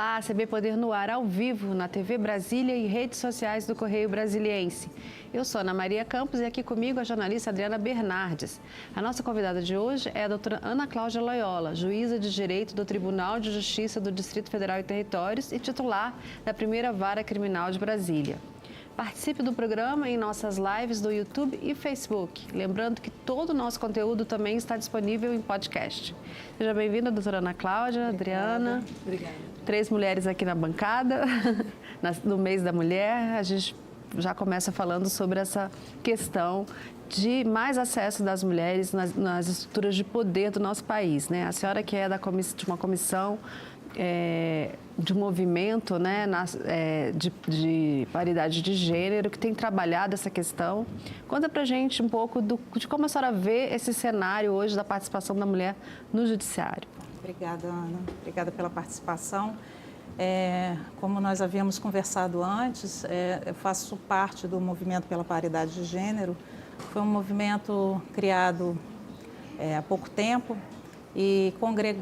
Olá, CB Poder no ar, ao vivo, na TV Brasília e redes sociais do Correio Brasiliense. Eu sou Ana Maria Campos e aqui comigo a jornalista Adriana Bernardes. A nossa convidada de hoje é a doutora Ana Cláudia Loyola, juíza de Direito do Tribunal de Justiça do Distrito Federal e Territórios e titular da primeira Vara Criminal de Brasília. Participe do programa em nossas lives do YouTube e Facebook. Lembrando que todo o nosso conteúdo também está disponível em podcast. Seja bem-vinda, doutora Ana Cláudia, Adriana. Obrigada. 3 mulheres aqui na bancada. No mês da mulher, a gente já começa falando sobre essa questão de mais acesso das mulheres nas estruturas de poder do nosso país, né? A senhora que é de uma comissão de movimento, né, de paridade de gênero, que tem trabalhado essa questão. Conta pra gente um pouco de como a senhora vê esse cenário hoje da participação da mulher no judiciário. Obrigada, Ana. Obrigada pela participação. Como nós havíamos conversado antes, eu faço parte do movimento pela paridade de gênero. Foi um movimento criado há pouco tempo e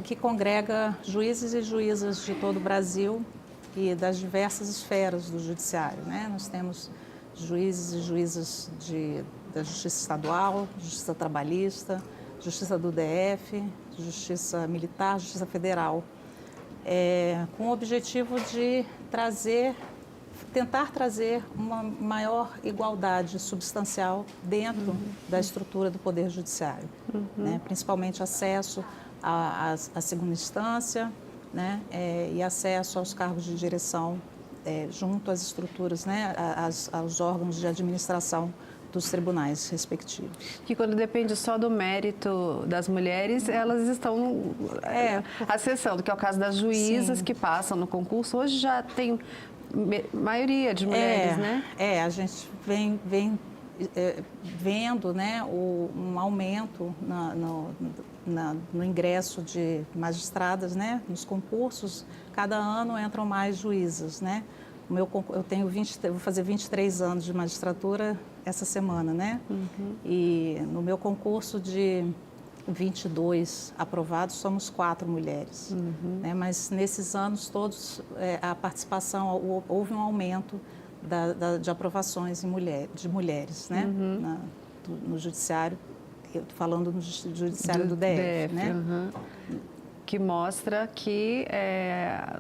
que congrega juízes e juízas de todo o Brasil e das diversas esferas do judiciário, né? Nós temos juízes e juízas da Justiça Estadual, Justiça Trabalhista, Justiça do DF, Justiça Militar, Justiça Federal, com o objetivo de tentar trazer uma maior igualdade substancial dentro da estrutura do Poder Judiciário, né? Principalmente acesso à segunda instância, né? E acesso aos cargos de direção junto às estruturas, né? Aos órgãos de administração dos tribunais respectivos. Que quando depende só do mérito das mulheres, elas estão acessando, que é o caso das juízas. Sim. Que passam no concurso. Hoje já tem maioria de mulheres, né? A gente vem vendo, né, um aumento no ingresso de magistradas, né, nos concursos. Cada ano entram mais juízas, né? Eu vou fazer 23 anos de magistratura essa semana, né? E no meu concurso de 22 aprovados, somos 4 mulheres. Né? Mas nesses anos todos, a participação, houve um aumento de aprovações de mulheres, né? No judiciário, eu estou falando no judiciário do DF, né? Que mostra que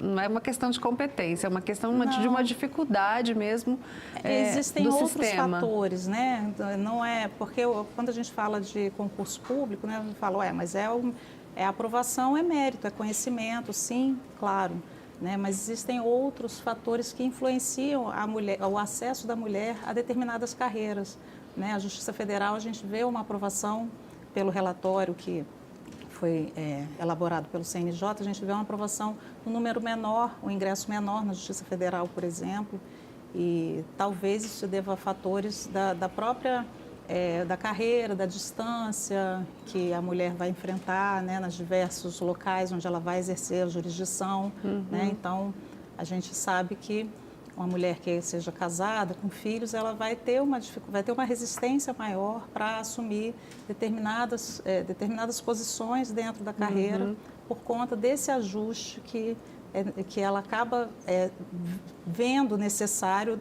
não é uma questão de competência, é uma questão de uma dificuldade mesmo Existem do outros sistema. fatores, né? Não é porque quando a gente fala de concurso público, né, a gente fala, mas aprovação é mérito, é conhecimento, sim, claro, né? Mas existem outros fatores que influenciam a mulher, o acesso da mulher a determinadas carreiras, né? A Justiça Federal, a gente vê uma aprovação pelo relatório que foi elaborado pelo CNJ, a gente vê uma aprovação no número menor, um ingresso menor na Justiça Federal, por exemplo, e talvez isso deva a fatores da própria da carreira, da distância que a mulher vai enfrentar, né, nos diversos locais onde ela vai exercer a jurisdição, né? Então, a gente sabe que uma mulher que seja casada, com filhos, ela vai ter uma resistência maior para assumir determinadas posições dentro da carreira por conta desse ajuste que ela acaba vendo necessário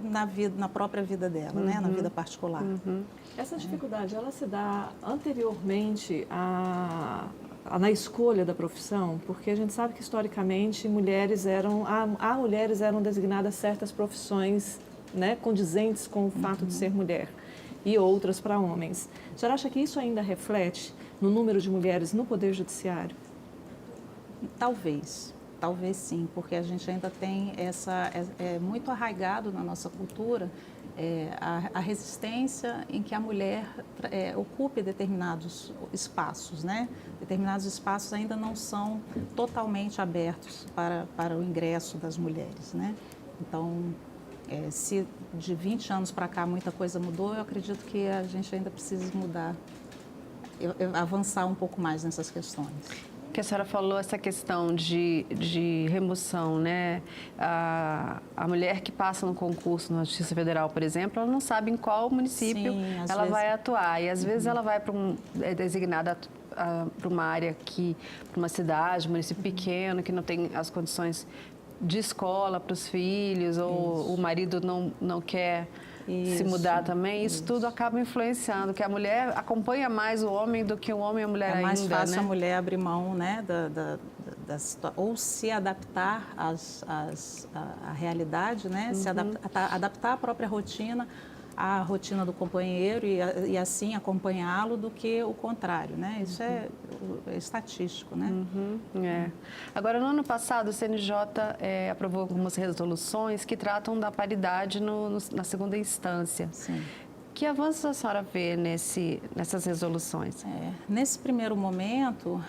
na própria vida dela, né? Na vida particular. Essa dificuldade, ela se dá anteriormente na escolha da profissão, porque a gente sabe que historicamente mulheres eram designadas certas profissões, né, condizentes com o fato de ser mulher e outras para homens. A senhora acha que isso ainda reflete no número de mulheres no Poder Judiciário? Talvez sim, porque a gente ainda tem muito arraigado na nossa cultura a resistência em que a mulher ocupe determinados espaços, né? Determinados espaços ainda não são totalmente abertos para o ingresso das mulheres, né? Então, se de 20 anos para cá muita coisa mudou, eu acredito que a gente ainda precisa mudar, avançar um pouco mais nessas questões. Que a senhora falou essa questão de remoção, né? A mulher que passa no concurso na Justiça Federal, por exemplo, ela não sabe em qual município ela vai atuar. E às vezes ela vai para designada para uma área para uma cidade, um município pequeno, que não tem as condições de escola para os filhos, ou o marido não quer se mudar também, isso tudo acaba influenciando, que a mulher acompanha mais o homem do que o homem e a mulher ainda, É mais fácil, né? a mulher abrir mão, né, ou se adaptar à realidade, né, se adaptar à própria rotina, à rotina do companheiro e assim acompanhá-lo, do que o contrário, né? Isso é estatístico, né? É. Agora, no ano passado, o CNJ aprovou algumas resoluções que tratam da paridade na segunda instância. Sim. Que avanços a senhora vê nessas resoluções? Nesse primeiro momento,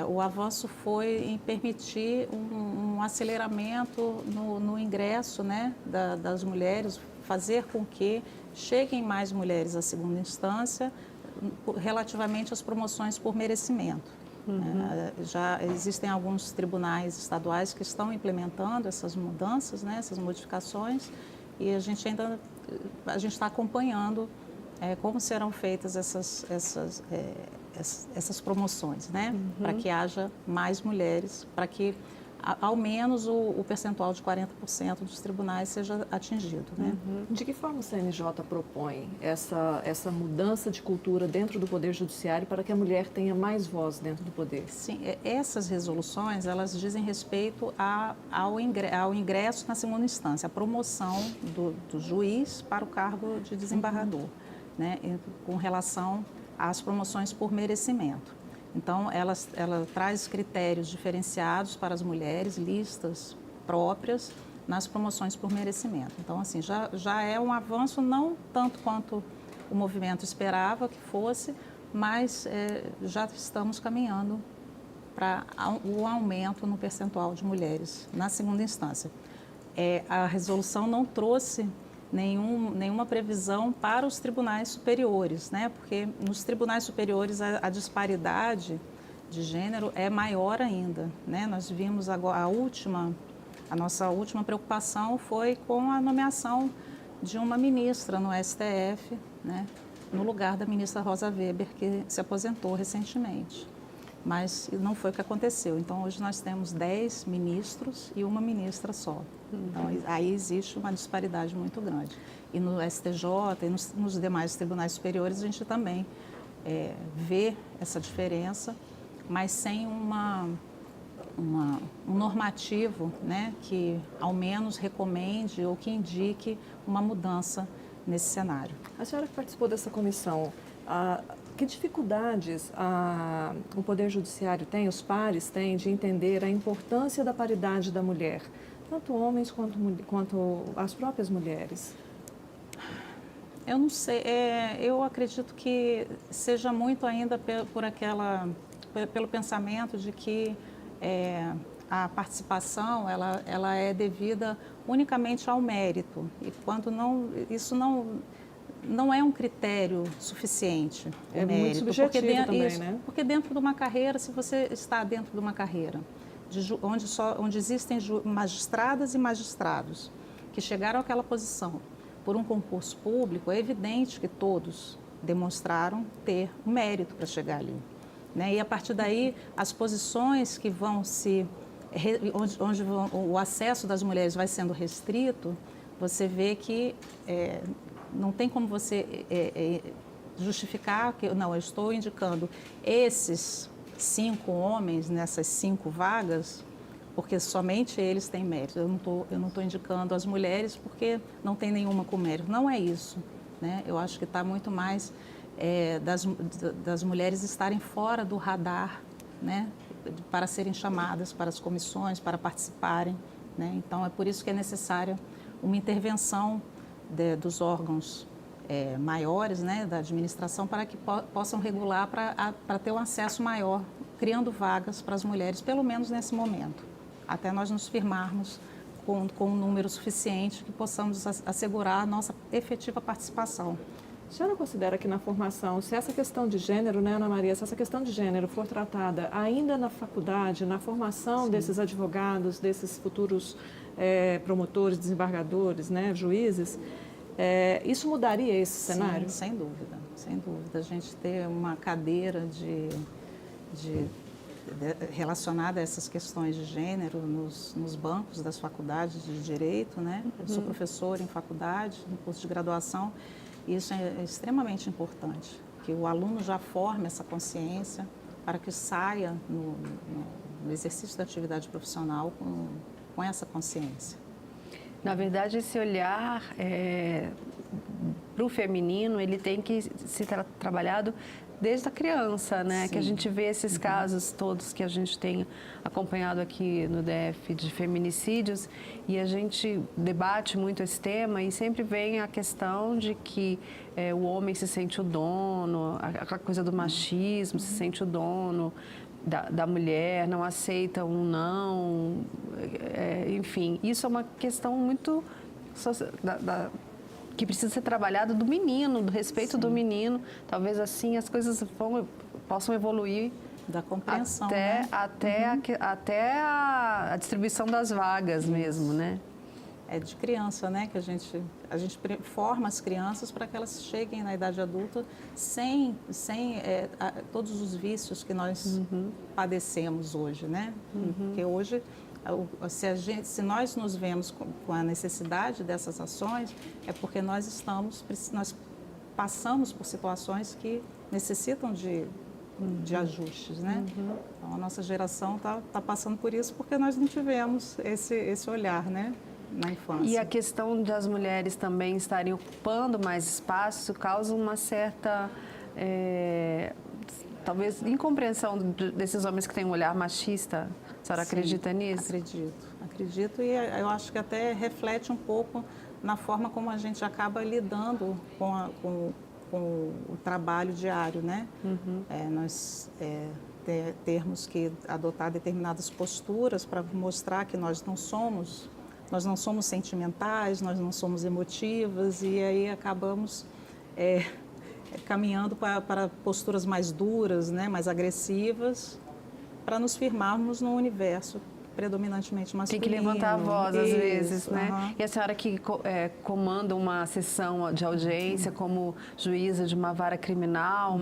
o avanço foi em permitir um aceleramento no ingresso, né, das mulheres, fazer com que cheguem mais mulheres à segunda instância relativamente às promoções por merecimento. Já existem alguns tribunais estaduais que estão implementando essas mudanças, né, essas modificações, e a gente está acompanhando como serão feitas essas promoções, né, para que haja mais mulheres, para que ao menos o percentual de 40% dos tribunais seja atingido, né? De que forma o CNJ propõe essa mudança de cultura dentro do Poder Judiciário para que a mulher tenha mais voz dentro do Poder? Sim, essas resoluções, elas dizem respeito ao ingresso na segunda instância, a promoção do juiz para o cargo de desembargador, né, com relação às promoções por merecimento. Então, ela traz critérios diferenciados para as mulheres, listas próprias nas promoções por merecimento. Então, assim, já é um avanço, não tanto quanto o movimento esperava que fosse, mas já estamos caminhando para o aumento no percentual de mulheres na segunda instância. A resolução não trouxe nenhuma previsão para os tribunais superiores, né? Porque nos tribunais superiores a disparidade de gênero é maior ainda, né? Nós vimos agora a nossa última preocupação foi com a nomeação de uma ministra no STF, né? No lugar da ministra Rosa Weber, que se aposentou recentemente. Mas não foi o que aconteceu. Então, hoje nós temos 10 ministros e uma ministra só. Então, aí existe uma disparidade muito grande. E no STJ e nos demais tribunais superiores, a gente também vê essa diferença, mas sem um normativo, né, que ao menos recomende ou que indique uma mudança nesse cenário. A senhora que participou dessa comissão, que dificuldades o Poder Judiciário tem, os pares têm, de entender a importância da paridade da mulher, tanto homens quanto as próprias mulheres? Eu não sei, eu acredito que seja muito ainda pelo pensamento de que a participação ela é devida unicamente ao mérito, e quando isso não é um critério suficiente. É muito subjetivo também, né? Porque dentro de uma carreira, se você está dentro de uma carreira onde existem magistradas e magistrados que chegaram àquela posição por um concurso público, é evidente que todos demonstraram ter o mérito para chegar ali, né? E a partir daí, as posições que vão onde o acesso das mulheres vai sendo restrito, você vê que não tem como você justificar que, não, eu estou indicando esses 5 homens nessas 5 vagas, porque somente eles têm mérito. Eu não estou indicando as mulheres porque não tem nenhuma com mérito. Não é isso, né? Eu acho que está muito mais das mulheres estarem fora do radar, né, para serem chamadas para as comissões, para participarem, né? Então, é por isso que é necessária uma intervenção dos órgãos maiores, né, da administração, para que possam regular para ter um acesso maior, criando vagas para as mulheres, pelo menos nesse momento, até nós nos firmarmos com um número suficiente que possamos assegurar a nossa efetiva participação. A senhora considera que na formação, se essa questão de gênero, né, Ana Maria, se essa questão de gênero for tratada ainda na faculdade, na formação Sim. desses advogados, desses futuros promotores, desembargadores, né, juízes, isso mudaria esse cenário? Sim, sem dúvida, sem dúvida. A gente ter uma cadeira relacionada a essas questões de gênero nos bancos das faculdades de Direito, né? Eu sou professora em faculdade, no curso de graduação, e isso é extremamente importante, que o aluno já forme essa consciência para que saia no exercício da atividade profissional com essa consciência. Na verdade, esse olhar para o feminino, ele tem que ser trabalhado desde a criança, né? Sim. Que a gente vê esses casos todos que a gente tem acompanhado aqui no DF de feminicídios, e a gente debate muito esse tema e sempre vem a questão de que o homem se sente o dono, aquela coisa do machismo, se sente o dono da mulher, não aceita um não, enfim, isso é uma questão muito que precisa ser trabalhado do menino, do respeito Sim. do menino. Talvez assim as coisas possam evoluir Da compreensão, até a distribuição das vagas mesmo, né? É de criança, né, que a gente forma as crianças para que elas cheguem na idade adulta sem todos os vícios que nós padecemos hoje, né? Porque hoje, se nós nos vemos com a necessidade dessas ações, é porque nós passamos por situações que necessitam de ajustes, né? Então, a nossa geração está passando por isso porque nós não tivemos esse olhar, né? Na infância. E a questão das mulheres também estarem ocupando mais espaço causa uma certa, talvez, incompreensão desses homens que têm um olhar machista. A senhora acredita nisso? Acredito, e eu acho que até reflete um pouco na forma como a gente acaba lidando com o trabalho diário, né? Nós termos que adotar determinadas posturas para mostrar que nós não somos sentimentais, nós não somos emotivas, e aí acabamos caminhando para posturas mais duras, né, mais agressivas, para nos firmarmos num universo predominantemente masculino. Tem que levantar a voz às vezes, né? E a senhora que comanda uma sessão de audiência como juíza de uma vara criminal,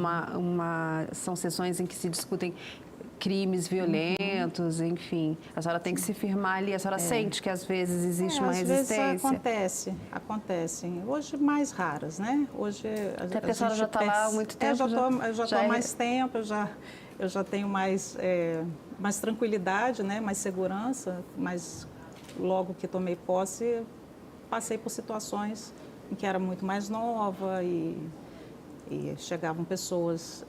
são sessões em que se discutem crimes violentos, enfim. A senhora tem que se firmar ali. A senhora sente que às vezes existe uma resistência? Às vezes acontecem. Hoje mais raras, né? Hoje até porque a senhora já está lá há muito tempo. Eu já estou há mais tempo, eu já tenho mais tranquilidade, né? Mais segurança, mas logo que tomei posse, passei por situações em que era muito mais nova e chegavam pessoas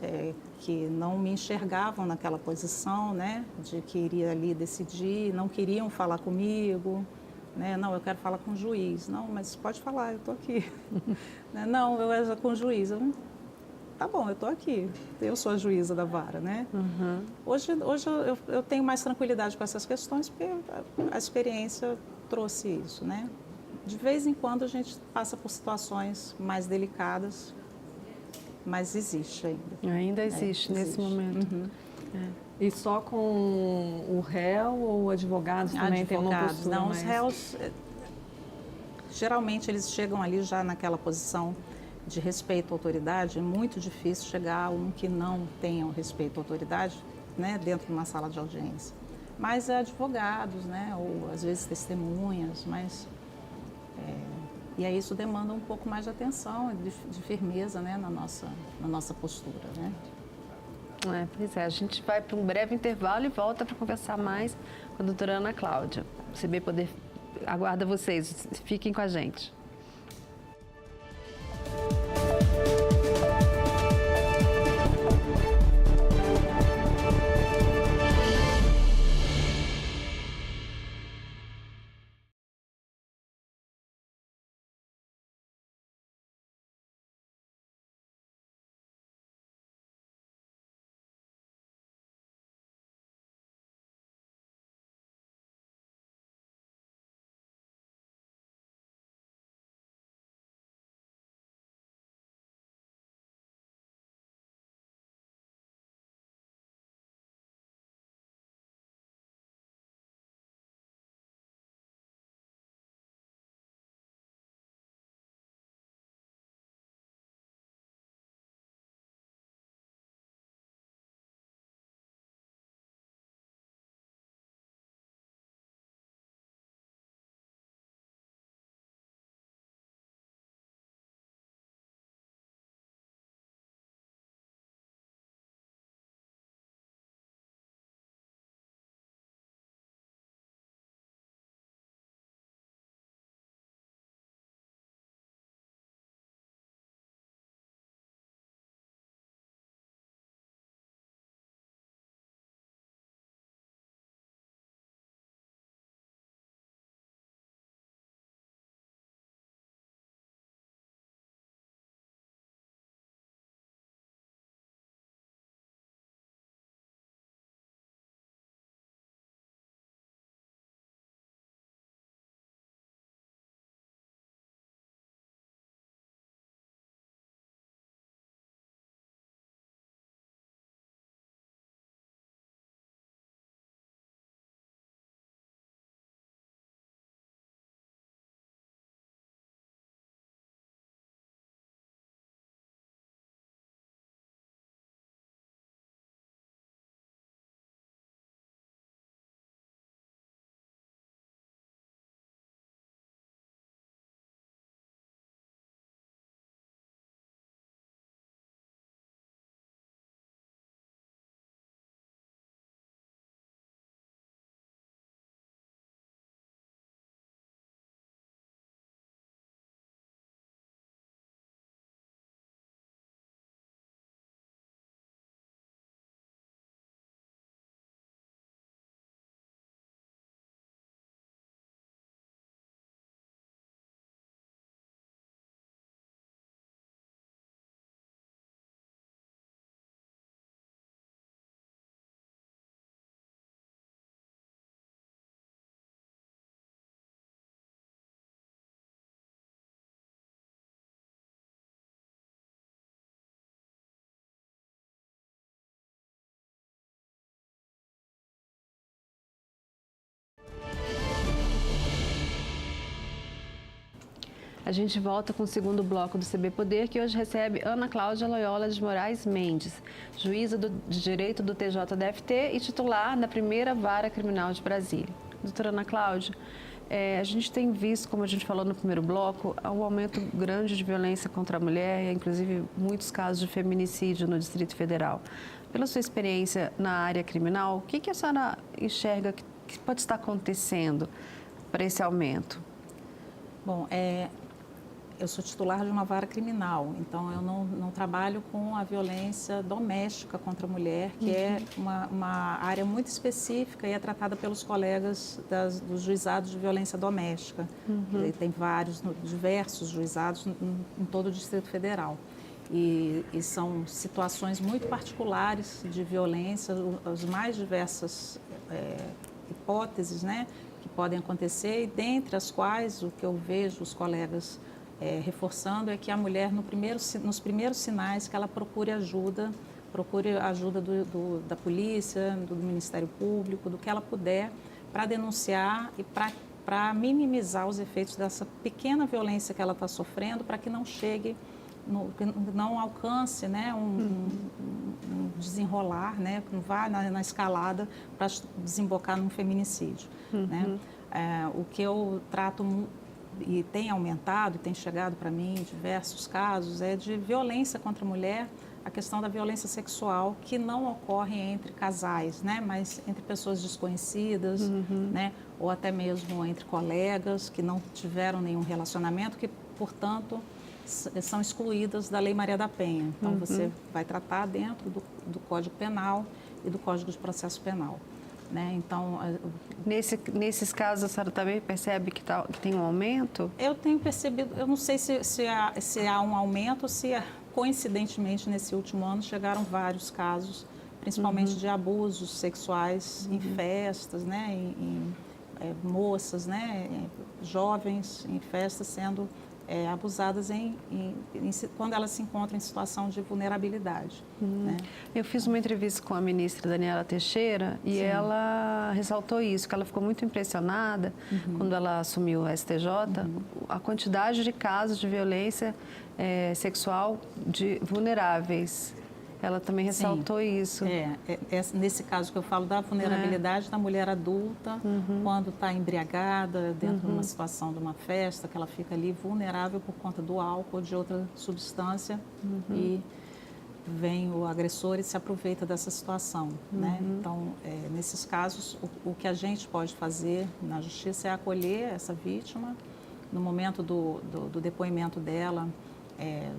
que não me enxergavam naquela posição, né, de que iria ali decidir, não queriam falar comigo, né, não, eu quero falar com o juiz, não, mas pode falar, eu estou aqui, né, não, eu era com o juiz, tá bom, eu estou aqui, eu sou a juíza da vara, né. Hoje eu tenho mais tranquilidade com essas questões porque a experiência trouxe isso, né. De vez em quando a gente passa por situações mais delicadas, mas existe ainda. Ainda existe nesse momento. E só com o réu ou advogados também tem uma postura não, mais... os réus, geralmente eles chegam ali já naquela posição de respeito à autoridade. É muito difícil chegar a um que não tenha o respeito à autoridade, né, dentro de uma sala de audiência. Mas advogados, né, ou às vezes testemunhas, mas... E aí isso demanda um pouco mais de atenção, de firmeza, né, na nossa postura, né? Pois é, a gente vai para um breve intervalo e volta para conversar mais com a doutora Ana Cláudia. O CB Poder aguarda vocês, fiquem com a gente. A gente volta com o segundo bloco do CB Poder, que hoje recebe Ana Cláudia Loyola de Moraes Mendes, juíza de Direito do TJDFT e titular da primeira Vara Criminal de Brasília. Doutora Ana Cláudia, a gente tem visto, como a gente falou no primeiro bloco, um aumento grande de violência contra a mulher, inclusive muitos casos de feminicídio no Distrito Federal. Pela sua experiência na área criminal, o que a senhora enxerga que pode estar acontecendo para esse aumento? Bom, eu sou titular de uma vara criminal, então eu não trabalho com a violência doméstica contra a mulher, que é uma área muito específica e é tratada pelos colegas dos juizados de violência doméstica. Tem diversos juizados em todo o Distrito Federal. E são situações muito particulares de violência, as mais diversas hipóteses, né, que podem acontecer, e dentre as quais o que eu vejo os colegas reforçando é que a mulher, nos primeiros sinais, que ela procure ajuda da polícia, do Ministério Público, do que ela puder, para denunciar e para minimizar os efeitos dessa pequena violência que ela está sofrendo, para que não chegue, não alcance, né, um desenrolar, né, não vá na escalada para desembocar num feminicídio. Né? O que eu trato e tem aumentado, e tem chegado para mim em diversos casos, é de violência contra a mulher, a questão da violência sexual, que não ocorre entre casais, né, mas entre pessoas desconhecidas, né, ou até mesmo entre colegas que não tiveram nenhum relacionamento, que, portanto, são excluídas da Lei Maria da Penha. Então, você vai tratar dentro do Código Penal e do Código de Processo Penal. Né? Então, nesses casos, a senhora também percebe que tem um aumento? Eu tenho percebido, eu não sei se há um aumento ou se, coincidentemente, nesse último ano, chegaram vários casos, principalmente de abusos sexuais em festas, né? em moças, né? Jovens em festas sendo abusadas quando elas se encontram em situação de vulnerabilidade. Né? Eu fiz uma entrevista com a ministra Daniela Teixeira e ela ressaltou isso, que ela ficou muito impressionada quando ela assumiu o STJ, a quantidade de casos de violência sexual de vulneráveis. Ela também ressaltou isso. Nesse caso que eu falo da vulnerabilidade da mulher adulta, quando está embriagada, dentro de uma situação de uma festa, que ela fica ali vulnerável por conta do álcool ou de outra substância, e vem o agressor e se aproveita dessa situação. Né? Então, nesses casos, o que a gente pode fazer na justiça é acolher essa vítima, no momento do depoimento dela,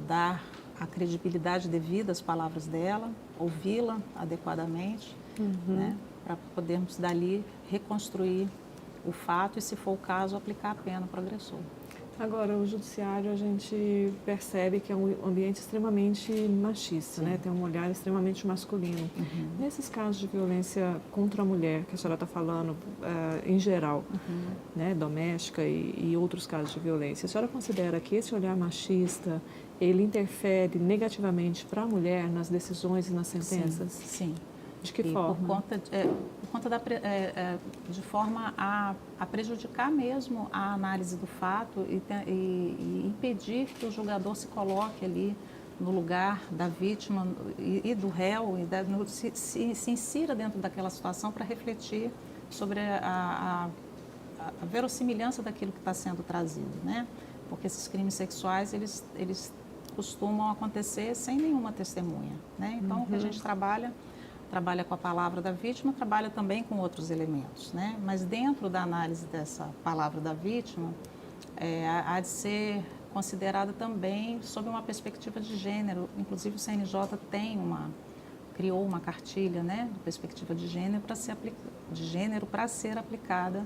dar a credibilidade devida às palavras dela, ouvi-la adequadamente, né, para podermos dali reconstruir o fato e, se for o caso, aplicar a pena para o agressor. Agora, o judiciário, a gente percebe que é um ambiente extremamente machista, né? Tem um olhar extremamente masculino. Nesses casos de violência contra a mulher, que a senhora está falando, em geral, né? Doméstica e outros casos de violência, a senhora considera que esse olhar machista, ele interfere negativamente para a mulher nas decisões e nas sentenças? Sim. De que forma? Por conta de forma a prejudicar mesmo a análise do fato e impedir que o julgador se coloque ali no lugar da vítima e do réu, se insira dentro daquela situação para refletir sobre a verossimilhança daquilo que está sendo trazido, né? Porque esses crimes sexuais, eles costumam acontecer sem nenhuma testemunha, né? Então, o que a gente trabalha com a palavra da vítima, trabalha também com outros elementos, né? Mas dentro da análise dessa palavra da vítima, há de ser considerada também sob uma perspectiva de gênero. Inclusive, o CNJ criou uma cartilha, né, de perspectiva de gênero para ser aplicada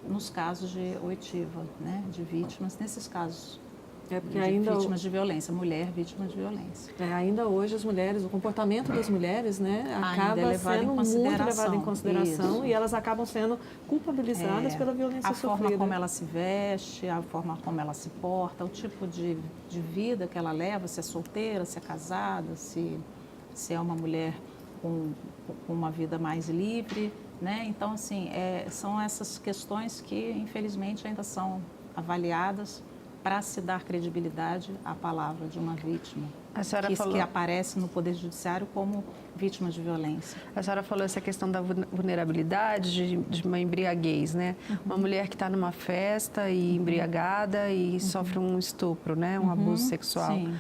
nos casos de oitiva, né, de vítimas, nesses casos. Porque vítimas de violência, mulher vítima de violência. Ainda hoje as mulheres, o comportamento das mulheres, né, acaba sendo muito levado em consideração. Isso. E elas acabam sendo culpabilizadas pela violência sofrida. A forma como ela se veste, a forma como ela se porta, o tipo de vida que ela leva, se é solteira, se é casada, se é uma mulher com uma vida mais livre, né? Então, assim, são essas questões que, infelizmente, ainda são avaliadas para se dar credibilidade à palavra de uma vítima A senhora que falou... aparece no Poder Judiciário como vítima de violência. A senhora falou essa questão da vulnerabilidade de uma embriaguez, né? Uma mulher que está numa festa e embriagada e sofre um estupro, né? Um abuso sexual. Sim.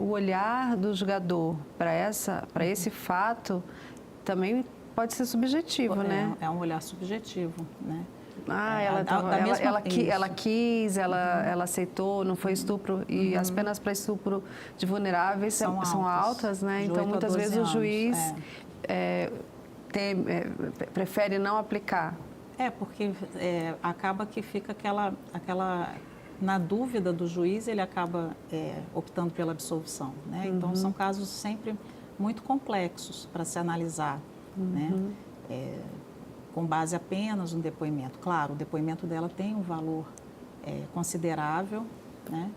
O olhar do julgador para esse fato também pode ser subjetivo, né? É um olhar subjetivo, né? Ela quis, ela aceitou, não foi estupro. E as penas para estupro de vulneráveis são altas, né? Então, muitas vezes o juiz prefere não aplicar. Porque acaba que fica aquela... Na dúvida do juiz, ele acaba optando pela absolvição, né? Então, são casos sempre muito complexos para se analisar, né? Com base apenas no depoimento. Claro, o depoimento dela tem um valor considerável, né?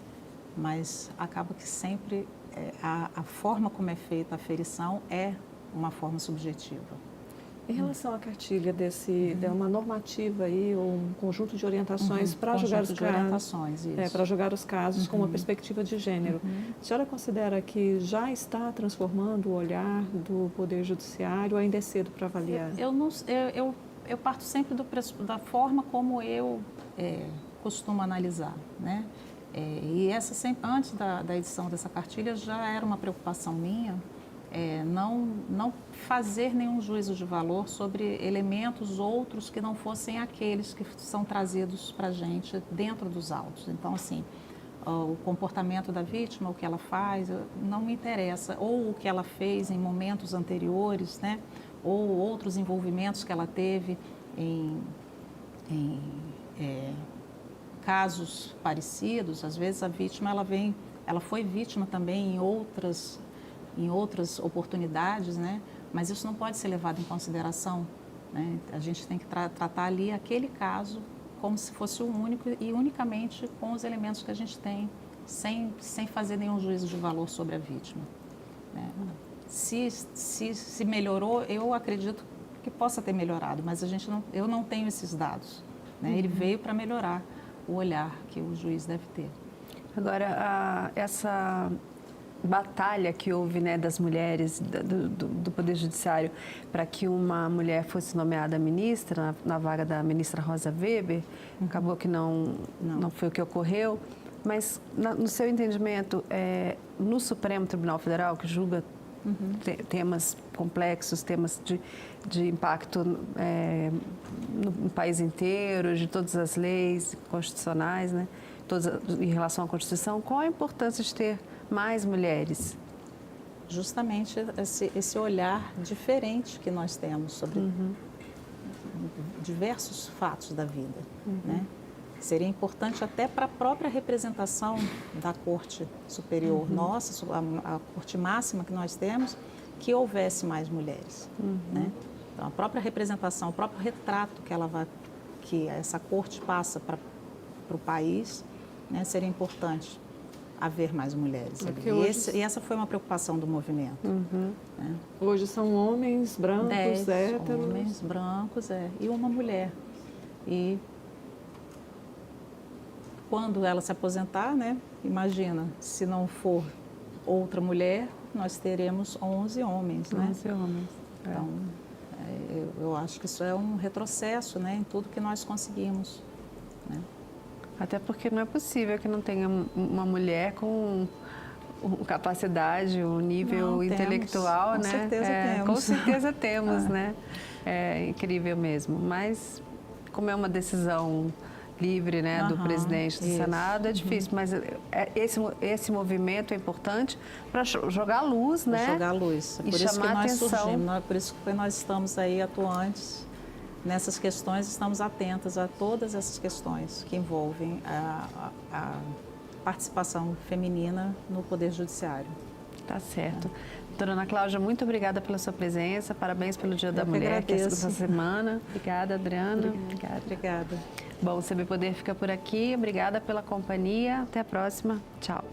Mas acaba que sempre a forma como é feita a aferição é uma forma subjetiva. Em relação à cartilha de uma normativa aí, ou um conjunto de orientações para julgar os casos, para julgar os casos com uma perspectiva de gênero, a senhora considera que já está transformando o olhar do Poder Judiciário ou ainda é cedo para avaliar? Eu parto sempre da forma como eu costumo analisar, né? E essa sempre, antes da edição dessa cartilha, já era uma preocupação minha. Não fazer nenhum juízo de valor sobre elementos outros que não fossem aqueles que são trazidos para a gente dentro dos autos. Então, assim, o comportamento da vítima, o que ela faz, não me interessa. Ou o que ela fez em momentos anteriores, né? Ou outros envolvimentos que ela teve em casos parecidos. Às vezes a vítima, ela foi vítima também em outras oportunidades, né? Mas isso não pode ser levado em consideração, né? A gente tem que tratar ali aquele caso como se fosse o único e unicamente com os elementos que a gente tem, sem fazer nenhum juízo de valor sobre a vítima, né? Se melhorou, eu acredito que possa ter melhorado, mas eu não tenho esses dados, né? Ele veio para melhorar o olhar que o juiz deve ter. Agora, essa batalha que houve, né, das mulheres do Poder Judiciário para que uma mulher fosse nomeada ministra na vaga da ministra Rosa Weber, acabou que não foi o que ocorreu, mas no seu entendimento, no Supremo Tribunal Federal, que julga temas complexos, temas de impacto no país inteiro, de todas as leis constitucionais, né, em relação à Constituição, qual a importância de ter mais mulheres? Justamente esse olhar diferente que nós temos sobre diversos fatos da vida, né? Seria importante até para a própria representação da Corte Superior nossa, a Corte Máxima que nós temos, que houvesse mais mulheres, né? Então, a própria representação, o próprio retrato que essa Corte passa para o país, né, seria importante haver mais mulheres. E essa foi uma preocupação do movimento. Né? Hoje são homens brancos, 10 héteros. homens brancos, e uma mulher. E quando ela se aposentar, né, imagina, se não for outra mulher, nós teremos 11 homens. 11 homens. Então, eu acho que isso é um retrocesso, né, em tudo que nós conseguimos, né? Até porque não é possível que não tenha uma mulher com capacidade, um nível intelectual, com né? Certeza temos. Com certeza temos, né? É incrível mesmo. Mas, como é uma decisão livre, né, do presidente do Senado, é difícil. Mas esse movimento é importante para jogar luz, né? Para jogar luz. E por isso que nós atenção. surgimos, por isso que nós estamos aí atuantes nessas questões, estamos atentas a todas essas questões que envolvem a participação feminina no Poder Judiciário. Tá certo. Doutora Ana Cláudia, muito obrigada pela sua presença, parabéns pelo Dia da Mulher, que é essa semana. Obrigada, Adriana. Obrigada. Bom, o CB Poder fica por aqui. Obrigada pela companhia. Até a próxima. Tchau.